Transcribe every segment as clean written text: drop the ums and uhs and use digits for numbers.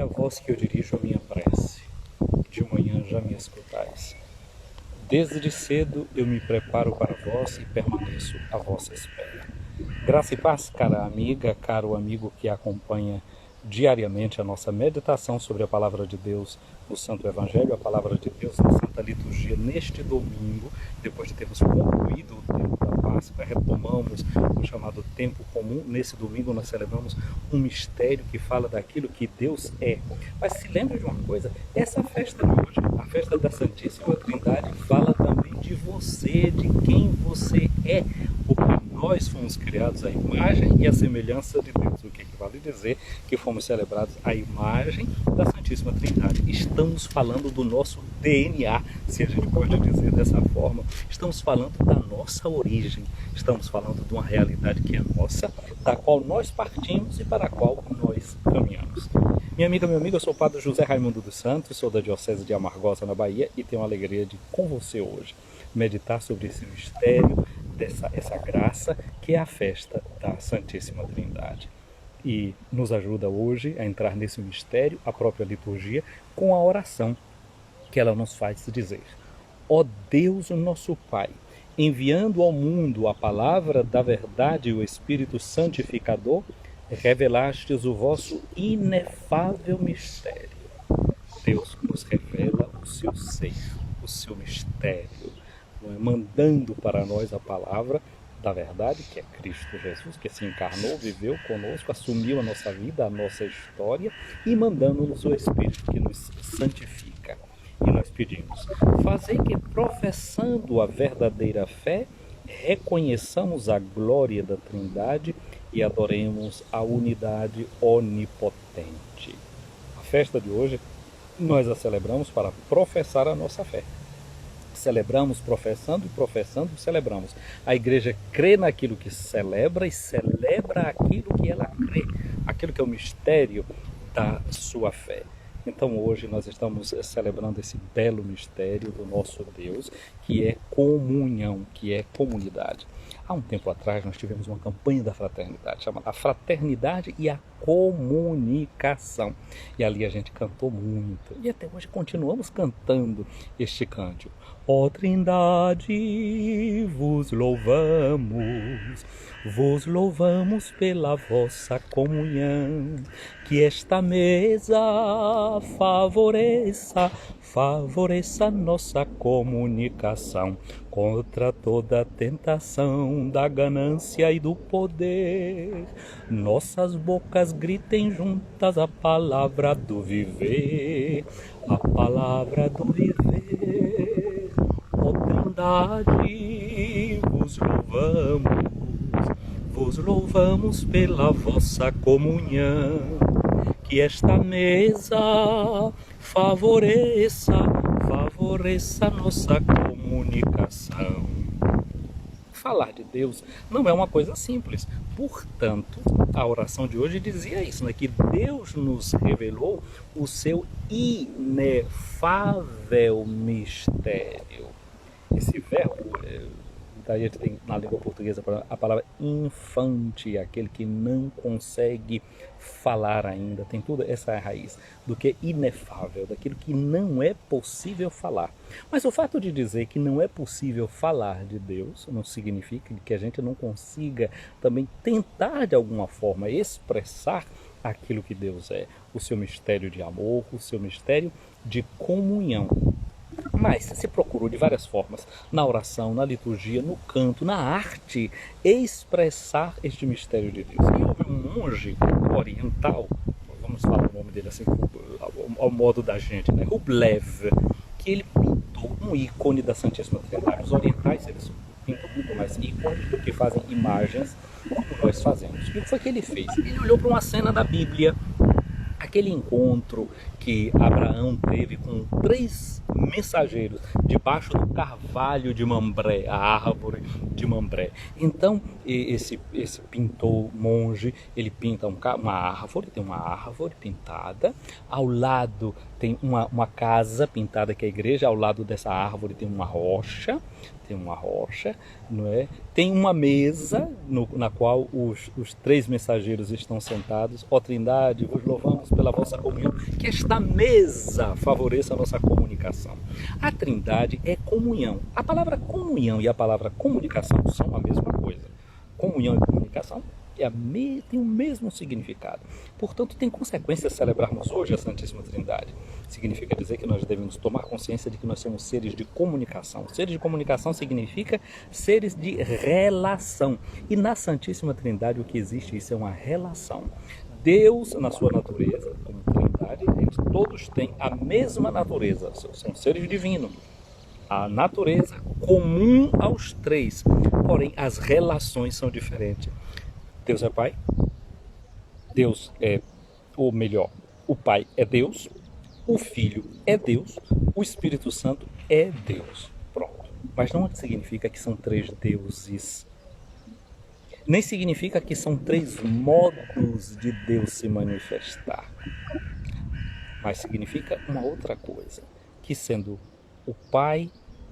vós que eu dirijo a minha prece, de manhã já me escutais. Desde cedo eu me preparo para vós e permaneço à vossa espera. Graça e paz, cara amiga, caro amigo que acompanha diariamente a nossa meditação sobre a Palavra de Deus no Santo Evangelho, a Palavra de Deus na Santa Liturgia neste domingo, depois de termos concluído o tempo da Páscoa, retomamos o chamado tempo comum. Nesse domingo nós celebramos um mistério que fala daquilo que Deus é. Mas se lembre de uma coisa, essa festa de hoje, a festa da Santíssima Trindade, fala também de você, de quem você é, porque nós fomos criados à imagem e à semelhança de Deus, o que vale dizer que fomos celebrados à imagem da Santíssima Trindade. Estamos falando do nosso DNA, se a gente pode dizer dessa forma. Estamos falando da nossa origem, estamos falando de uma realidade que é nossa, da qual nós partimos e para a qual nós caminhamos. Minha amiga, meu amigo, eu sou o Padre José Raimundo dos Santos, sou da Diocese de Amargosa, na Bahia, e tenho a alegria de, com você hoje, meditar sobre esse mistério, essa graça que é a festa da Santíssima Trindade. E nos ajuda hoje a entrar nesse mistério, a própria liturgia, com a oração que ela nos faz dizer: ó Deus, nosso Pai, enviando ao mundo a palavra da verdade e o Espírito Santificador, revelastes o vosso inefável mistério. Deus nos revela o seu ser, o seu mistério, mandando para nós a palavra da verdade, que é Cristo Jesus, que se encarnou, viveu conosco, assumiu a nossa vida, a nossa história, e mandando-nos o Espírito que nos santifica. E nós pedimos: fazei que, professando a verdadeira fé, reconheçamos a glória da Trindade e adoremos a unidade onipotente. A festa de hoje nós a celebramos para professar a nossa fé. Celebramos professando e professando celebramos. A igreja crê naquilo que celebra e celebra aquilo que ela crê, aquilo que é o mistério da sua fé. Então hoje nós estamos celebrando esse belo mistério do nosso Deus, que é comunhão, que é comunidade. Há um tempo atrás nós tivemos uma campanha da fraternidade, chamada A Fraternidade e a Comunicação. E ali a gente cantou muito, e até hoje continuamos cantando este cântico. Ó Trindade, vos louvamos pela vossa comunhão, que esta mesa favoreça nossa comunicação, contra toda tentação da ganância e do poder. Nossas bocas gritem juntas a palavra do viver, a palavra do viver. Ó Trindade, vos louvamos pela vossa comunhão, que esta mesa favoreça nossa comunicação. Falar de Deus não é uma coisa simples. Portanto, a oração de hoje dizia isso, né? Que Deus nos revelou o seu inefável mistério. Esse verbo, daí a gente tem na língua portuguesa a palavra infante, aquele que não consegue falar ainda. Tem tudo essa raiz do que é inefável, daquilo que não é possível falar. Mas o fato de dizer que não é possível falar de Deus não significa que a gente não consiga também tentar de alguma forma expressar aquilo que Deus é, o seu mistério de amor, o seu mistério de comunhão. Mas se procurou de várias formas, na oração, na liturgia, no canto, na arte, expressar este mistério de Deus. E houve um monge oriental, vamos falar o nome dele assim, ao modo da gente, né? Rublev, que ele pintou um ícone da Santíssima Trindade. Os orientais, eles pintam muito mais ícones do que fazem imagens como nós fazemos. E o que foi que ele fez? Ele olhou para uma cena da Bíblia, aquele encontro que que Abraão teve com 3 mensageiros debaixo do carvalho de Mambré, a árvore de Mambré. Então esse pintor monge, ele pinta uma árvore, tem uma árvore pintada, ao lado tem uma casa pintada que é a igreja, ao lado dessa árvore tem uma rocha, não é? Tem uma mesa na qual os 3 mensageiros estão sentados. Ó Trindade, vos louvamos pela vossa comunhão, que esta mesa favoreça a nossa comunicação. A Trindade é comunhão. A palavra comunhão e a palavra comunicação são a mesma coisa. Comunhão e comunicação tem o mesmo significado. Portanto, tem consequência celebrarmos hoje a Santíssima Trindade. Significa dizer que nós devemos tomar consciência de que nós somos seres de comunicação. Seres de comunicação significa seres de relação. E na Santíssima Trindade o que existe, isso é uma relação. Deus, na sua natureza, como Trindade, eles todos têm a mesma natureza, são seres divinos. A natureza comum aos 3, porém as relações são diferentes. Deus é Pai, o Pai é Deus, o Filho é Deus, o Espírito Santo é Deus. Pronto. Mas não significa que são 3 deuses. Nem significa que são 3 modos de Deus se manifestar. Mas significa uma outra coisa, que sendo o Pai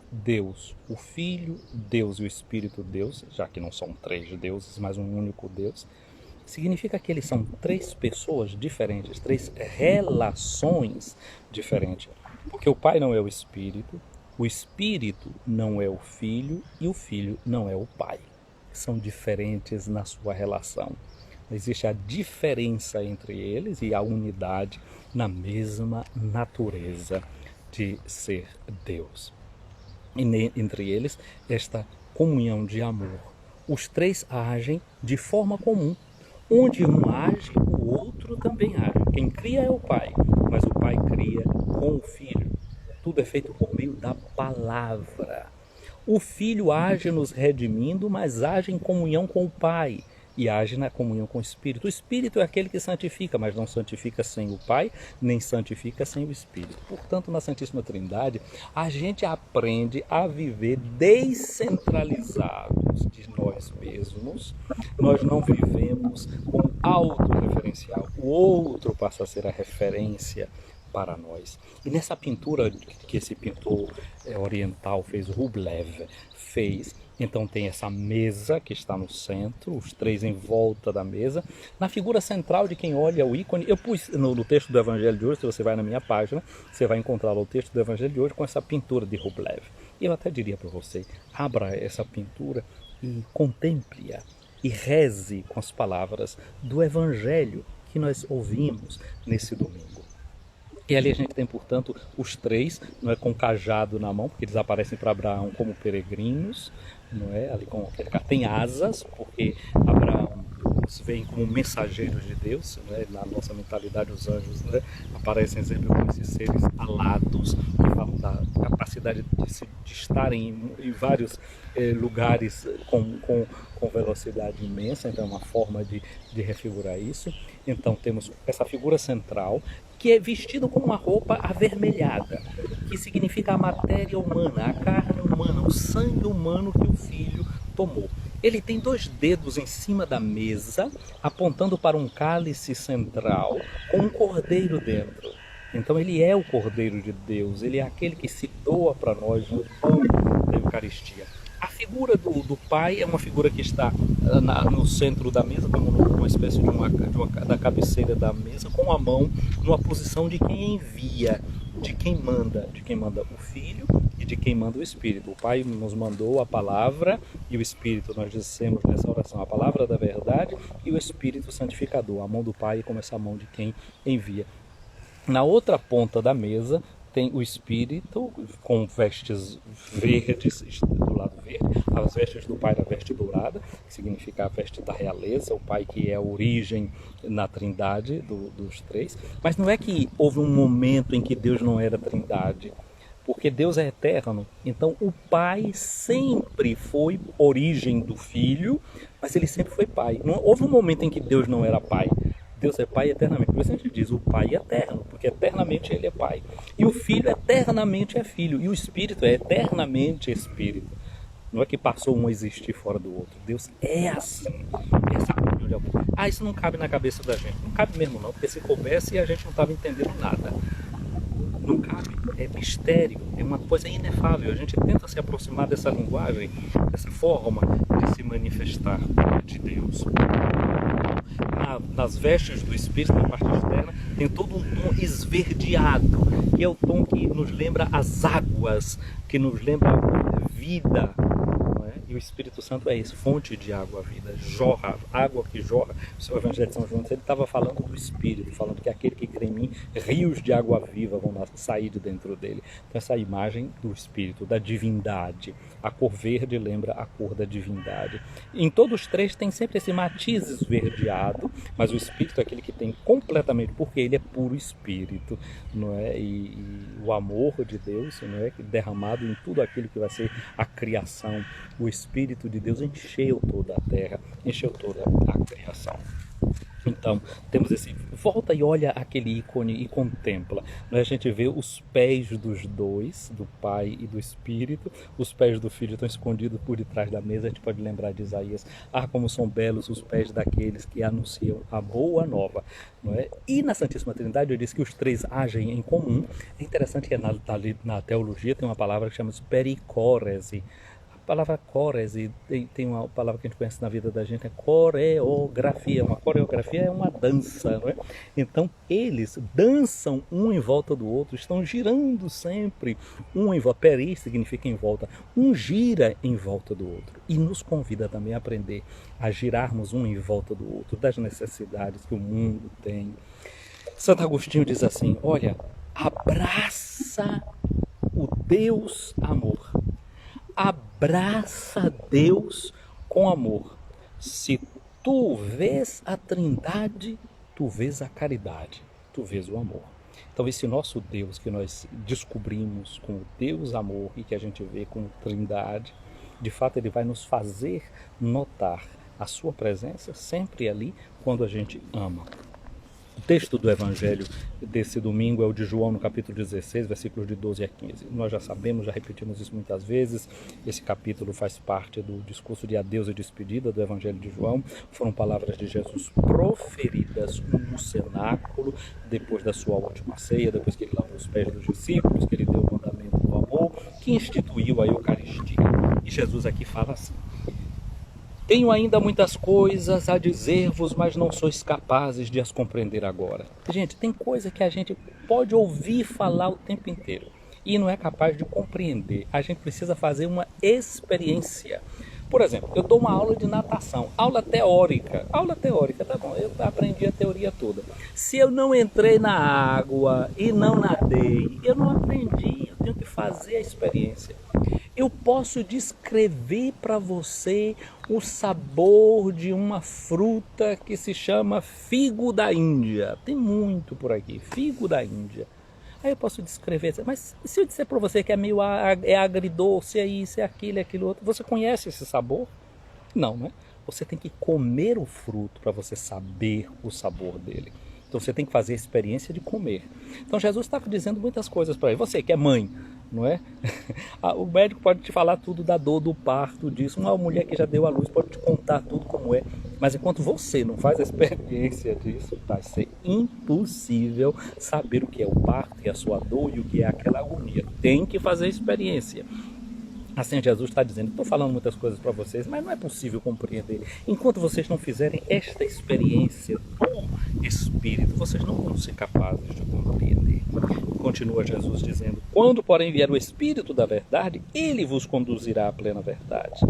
Deus, o Filho Deus e o Espírito Deus, já que não são 3 deuses, mas um único Deus, significa que eles são 3 pessoas diferentes, 3 relações diferentes. Porque o Pai não é o Espírito não é o Filho e o Filho não é o Pai. São diferentes na sua relação. Existe a diferença entre eles e a unidade na mesma natureza de ser Deus. E entre eles, esta comunhão de amor. Os 3 agem de forma comum. Onde um age, o outro também age. Quem cria é o Pai, mas o Pai cria com o Filho. Tudo é feito por meio da palavra. O Filho age nos redimindo, mas age em comunhão com o Pai. E age na comunhão com o Espírito. O Espírito é aquele que santifica, mas não santifica sem o Pai, nem santifica sem o Espírito. Portanto, na Santíssima Trindade, a gente aprende a viver descentralizados de nós mesmos. Nós não vivemos com autorreferencial. O outro passa a ser a referência para nós. E nessa pintura que esse pintor oriental fez, Rublev, fez, então tem essa mesa que está no centro, os 3 em volta da mesa. Na figura central de quem olha o ícone, eu pus no texto do Evangelho de hoje, se você vai na minha página, você vai encontrar lá o texto do Evangelho de hoje com essa pintura de Rublev. E eu até diria para você, abra essa pintura e contemple-a e reze com as palavras do Evangelho que nós ouvimos nesse domingo. E ali a gente tem, portanto, os 3, não é, com cajado na mão, porque eles aparecem para Abraão como peregrinos, não é? Ali com tem asas, porque Abraão os veem como mensageiros de Deus, não é? Na nossa mentalidade os anjos, não é? Aparecem sempre como esses seres alados, que falam da capacidade de estarem em vários lugares com velocidade imensa. Então é uma forma de refigurar isso. Então temos essa figura central, que é vestido com uma roupa avermelhada, que significa a matéria humana, a carne humana, o sangue humano que o Filho tomou. Ele tem 2 dedos em cima da mesa, apontando para um cálice central, com um cordeiro dentro. Então ele é o Cordeiro de Deus, ele é aquele que se doa para nós no pão da Eucaristia. A figura do Pai é uma figura que está no centro da mesa, como uma espécie da cabeceira da mesa, com a mão numa posição de quem envia, de quem manda o Filho e de quem manda o Espírito. O Pai nos mandou a palavra e o Espírito, nós dissemos nessa oração, a palavra da verdade e o Espírito santificador, a mão do Pai como essa mão de quem envia. Na outra ponta da mesa tem o Espírito com vestes verdes, do lado verde, as vestes do Pai da veste dourada, que significa a veste da realeza, o Pai que é a origem na Trindade dos 3. Mas não é que houve um momento em que Deus não era Trindade, porque Deus é eterno. Então o Pai sempre foi origem do Filho, mas ele sempre foi Pai. Não houve um momento em que Deus não era Pai. Deus é Pai eternamente. Por isso a gente diz o Pai é eterno, porque eternamente Ele é Pai. E o Filho eternamente é Filho. E o Espírito é eternamente Espírito. Não é que passou um a existir fora do outro. Deus é assim. Essa comunhão de amor. Isso não cabe na cabeça da gente. Não cabe mesmo não, porque se coubesse a gente não estava entendendo nada. Não cabe. É mistério. É uma coisa inefável. A gente tenta se aproximar dessa linguagem, dessa forma de se manifestar de Deus. Nas vestes do Espírito, na parte externa, tem todo um tom esverdeado, que é o tom que nos lembra as águas, que nos lembra vida. Não é? E o Espírito Santo é isso, fonte de água, vida, jorra, água que jorra. O seu Evangelho de São João, ele estava falando do Espírito, falando que aquele que crê em mim, rios de água viva vão sair de dentro dele. Então essa imagem do Espírito, da divindade, a cor verde lembra a cor da divindade. Em todos os três tem sempre esse matiz esverdeado, mas o Espírito é aquele que tem completamente, porque ele é puro Espírito, não é? E o amor de Deus, não é, derramado em tudo aquilo que vai ser a criação. O Espírito de Deus encheu toda a terra, encheu toda a criação. Então, temos esse... Volta e olha aquele ícone e contempla. A gente vê os pés dos dois, do Pai e do Espírito. Os pés do Filho estão escondidos por detrás da mesa. A gente pode lembrar de Isaías. como são belos os pés daqueles que anunciam a boa nova. Não é? E na Santíssima Trindade, eu disse que os três agem em comum. É interessante que na teologia tem uma palavra que chama-se pericórese. A palavra córese tem uma palavra que a gente conhece na vida da gente, é coreografia. Uma coreografia é uma dança, não é? Então eles dançam um em volta do outro, estão girando sempre um em volta. Peri significa em volta, um gira em volta do outro e nos convida também a aprender a girarmos um em volta do outro, das necessidades que o mundo tem. Santo Agostinho diz assim: olha, abraça o Deus amor. Abraça Deus com amor. Se tu vês a Trindade, tu vês a caridade, tu vês o amor. Então esse nosso Deus que nós descobrimos como Deus amor e que a gente vê como Trindade, de fato ele vai nos fazer notar a sua presença sempre ali quando a gente ama. O texto do Evangelho desse domingo é o de João, no capítulo 16, versículos de 12 a 15. Nós já sabemos, já repetimos isso muitas vezes. Esse capítulo faz parte do discurso de adeus e despedida do Evangelho de João. Foram palavras de Jesus proferidas no cenáculo, depois da sua última ceia, depois que ele lavou os pés dos discípulos, que ele deu o mandamento do amor, que instituiu a Eucaristia. E Jesus aqui fala assim: tenho ainda muitas coisas a dizer-vos, mas não sois capazes de as compreender agora. Gente, tem coisa que a gente pode ouvir falar o tempo inteiro e não é capaz de compreender. A gente precisa fazer uma experiência. Por exemplo, eu dou uma aula de natação, aula teórica, tá bom, eu aprendi a teoria toda. Se eu não entrei na água e não nadei, eu não aprendi, eu tenho que fazer a experiência. Eu posso descrever para você o sabor de uma fruta que se chama figo da Índia. Tem muito por aqui, figo da Índia. Aí eu posso descrever, mas se eu disser para você que é meio agridoce, é isso, é aquilo outro, você conhece esse sabor? Não, né? Você tem que comer o fruto para você saber o sabor dele. Então você tem que fazer a experiência de comer. Então Jesus está dizendo muitas coisas para ele. Você que é mãe, não é? O médico pode te falar tudo da dor do parto, disso. Uma mulher que já deu à luz pode te contar tudo como é. Mas enquanto você não faz a experiência disso, vai ser impossível saber o que é o parto e a sua dor e o que é aquela agonia. Tem que fazer a experiência. Assim Jesus está dizendo, estou falando muitas coisas para vocês, mas não é possível compreender. Enquanto vocês não fizerem esta experiência do Espírito, vocês não vão ser capazes de compreender. Continua Jesus dizendo, quando porém vier o Espírito da verdade, ele vos conduzirá à plena verdade.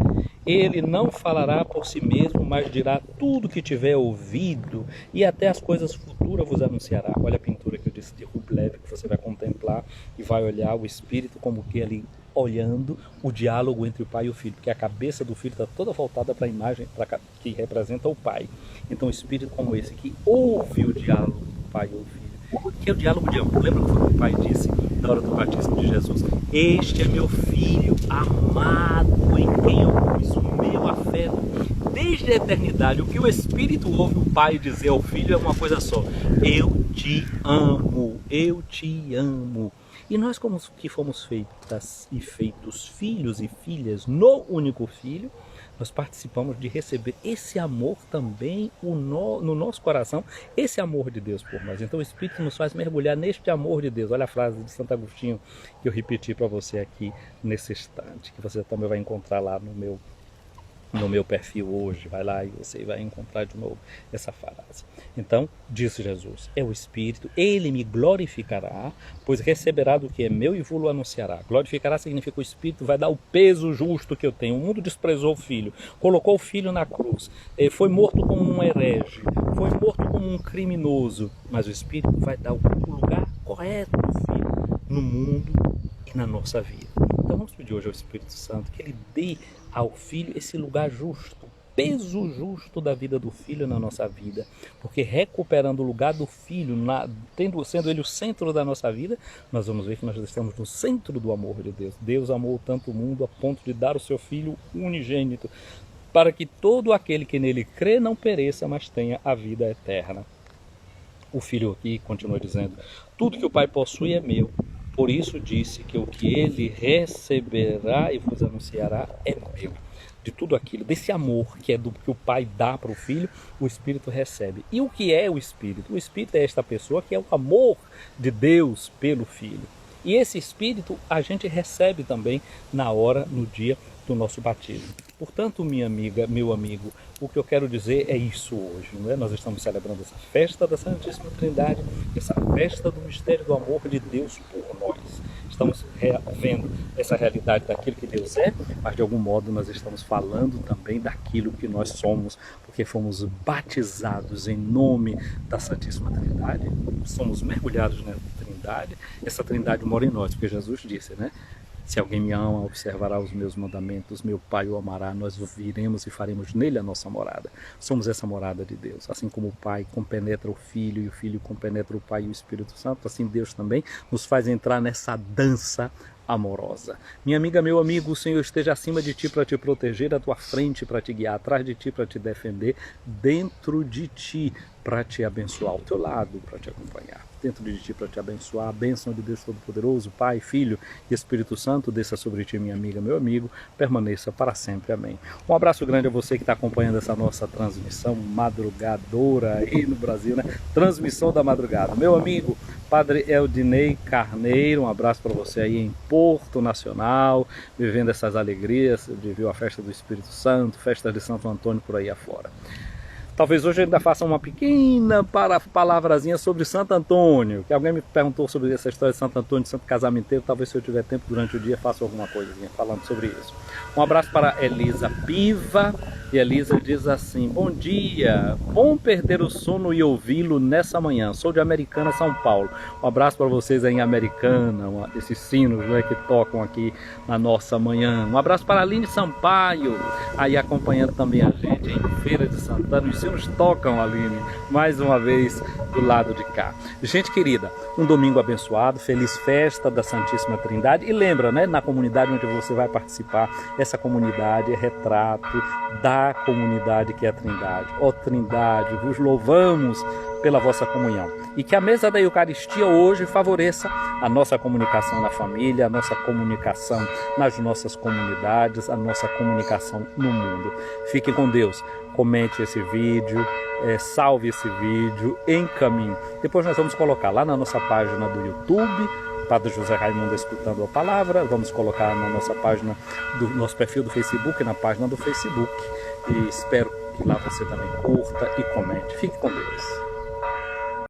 Ele não falará por si mesmo, mas dirá tudo que tiver ouvido e até as coisas futuras vos anunciará. Olha a pintura que eu disse de Rublev, que você vai contemplar e vai olhar o Espírito como que ali olhando o diálogo entre o pai e o filho, porque a cabeça do filho está toda voltada para a imagem que representa o pai. Então o Espírito como esse que ouve o diálogo do pai e o filho, que é o diálogo de amor. Lembra o que o pai disse na hora do batismo de Jesus? Este é meu filho amado em quem eu pus o meu afeto. desde a eternidade, o que o Espírito ouve o Pai dizer ao Filho é uma coisa só: eu te amo, eu te amo. E nós, como que fomos feitas e feitos filhos e filhas no único Filho, nós participamos de receber esse amor também no nosso coração, esse amor de Deus por nós. Então o Espírito nos faz mergulhar neste amor de Deus. Olha a frase de Santo Agostinho que eu repeti para você aqui nesse instante, que você também vai encontrar lá no meu perfil hoje. Vai lá e você vai encontrar de novo essa frase. Então, disse Jesus, é o Espírito, ele me glorificará, pois receberá do que é meu e vou-lo anunciará. Glorificará significa o Espírito vai dar o peso justo que eu tenho. O mundo desprezou o Filho, colocou o Filho na cruz, foi morto como um herege, foi morto como um criminoso, mas o Espírito vai dar o lugar correto do Filho no mundo e na nossa vida. Então vamos pedir hoje ao Espírito Santo que ele dê ao Filho esse lugar justo, peso justo da vida do Filho na nossa vida, porque recuperando o lugar do Filho, sendo ele o centro da nossa vida, nós vamos ver que nós estamos no centro do amor de Deus. Deus amou tanto o mundo a ponto de dar o seu Filho unigênito, para que todo aquele que nele crê não pereça, mas tenha a vida eterna. O Filho aqui continua dizendo, tudo que o Pai possui é meu. Por isso disse que o que ele receberá e vos anunciará é meu. De tudo aquilo, desse amor que é do que o Pai dá para o Filho, o Espírito recebe. E o que é o Espírito? O Espírito é esta pessoa que é o amor de Deus pelo Filho. E esse Espírito a gente recebe também na hora, no dia do nosso batismo. Portanto, minha amiga, meu amigo, o que eu quero dizer é isso hoje, não é? Nós estamos celebrando essa festa da Santíssima Trindade, essa festa do mistério do amor de Deus por nós. Estamos vendo essa realidade daquilo que Deus é, mas de algum modo nós estamos falando também daquilo que nós somos, porque fomos batizados em nome da Santíssima Trindade, somos mergulhados na Trindade, essa Trindade mora em nós, porque Jesus disse, né? Se alguém me ama, observará os meus mandamentos, meu Pai o amará, nós viremos e faremos nele a nossa morada. Somos essa morada de Deus. Assim como o Pai compenetra o Filho e o Filho compenetra o Pai e o Espírito Santo, assim Deus também nos faz entrar nessa dança amorosa. Minha amiga, meu amigo, o Senhor esteja acima de ti para te proteger, à tua frente para te guiar, atrás de ti para te defender, dentro de ti para te abençoar, ao teu lado para te acompanhar, dentro de ti para te abençoar. A bênção de Deus Todo-Poderoso, Pai, Filho e Espírito Santo, desça sobre ti, minha amiga, meu amigo, permaneça para sempre. Amém. Um abraço grande a você que está acompanhando essa nossa transmissão madrugadora aí no Brasil, né? Transmissão da madrugada. Meu amigo, Padre Eldinei Carneiro, um abraço para você aí em Porto Nacional, vivendo essas alegrias de ver a festa do Espírito Santo, festa de Santo Antônio por aí afora. Talvez hoje eu ainda faça uma pequena palavrazinha sobre Santo Antônio, que alguém me perguntou sobre essa história de Santo Antônio, de Santo Casamenteiro. Talvez se eu tiver tempo durante o dia faça alguma coisinha falando sobre isso. Um abraço para Elisa Piva, e Elisa diz assim, bom dia, bom perder o sono e ouvi-lo nessa manhã, sou de Americana, São Paulo. Um abraço para vocês aí em Americana, esses sinos, né, que tocam aqui na nossa manhã. Um abraço para a Aline Sampaio, aí acompanhando também a gente em Feira de Santana. Os sinos tocam, Aline, mais uma vez do lado de cá. Gente querida, um domingo abençoado, feliz festa da Santíssima Trindade. E lembra, né, na comunidade onde você vai participar, essa comunidade é retrato da comunidade que é a Trindade. Ó Trindade, vos louvamos pela vossa comunhão. E que a mesa da Eucaristia hoje favoreça a nossa comunicação na família, a nossa comunicação nas nossas comunidades, a nossa comunicação no mundo. Fique com Deus. Comente esse vídeo, salve esse vídeo, encaminhe. Depois nós vamos colocar lá na nossa página do YouTube, Padre José Raimundo Escutando a Palavra. Vamos colocar na nossa página, do nosso perfil do Facebook, na página do Facebook. E espero que lá você também curta e comente. Fique com Deus.